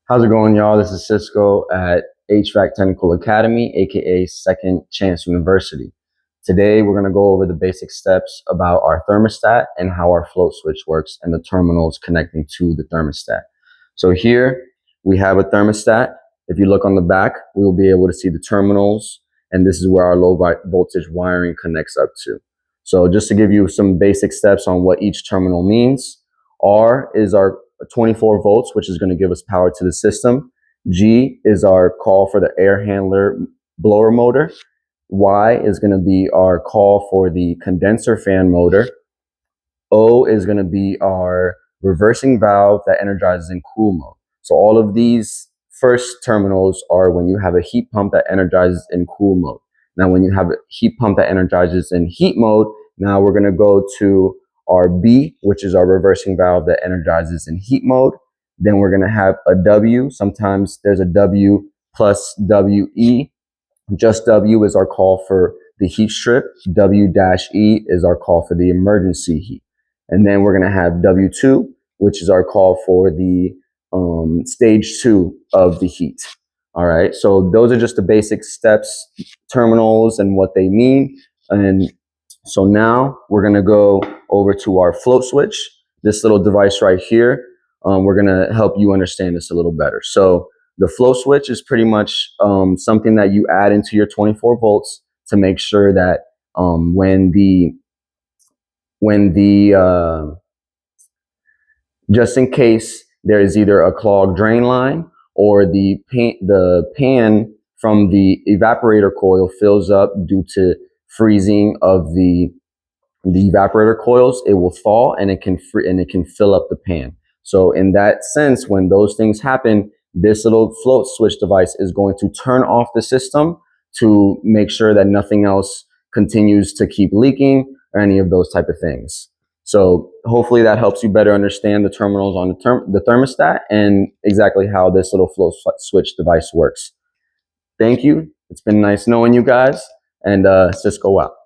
How's it going, y'all? This is Cisco at HVAC Technical Academy, aka Second Chance University. Today, we're going to go over the basic steps about our thermostat and how our float switch works and the terminals connecting to the thermostat. So here we have a thermostat. If you look on the back, we will be able to see the terminals, and this is where our low voltage wiring connects up to. So just to give you some basic steps on what each terminal means, R is our 24 volts, which is going to give us power to the system. G is our call for the air handler blower motor. Y is going to be our call for the condenser fan motor. O is going to be our reversing valve that energizes in cool mode. So all of these first terminals are when you have a heat pump that energizes in cool mode. Now, when you have a heat pump that energizes in heat mode, now we're going to go to our B, which is our reversing valve that energizes in heat mode. Then we're going to have a W. Sometimes there's a W plus WE. Just W is our call for the heat strip. W-E is our call for the emergency heat. And then we're going to have W2, which is our call for the stage 2 of the heat. All right. So those are just the basic steps, terminals, and what they mean. And so now we're going to go over to our float switch, this little device right here. We're going to help you understand this a little better. So the float switch is pretty much something that you add into your 24 volts to make sure that when the just in case there is either a clogged drain line or the pan from the evaporator coil fills up due to freezing of the evaporator coils, it will thaw and it can fill up the pan. So in that sense, when those things happen, this little float switch device is going to turn off the system to make sure that nothing else continues to keep leaking or any of those type of things. So hopefully that helps you better understand the terminals on the thermostat and exactly how this little float switch device works. Thank you. It's been nice knowing you guys, and Cisco out.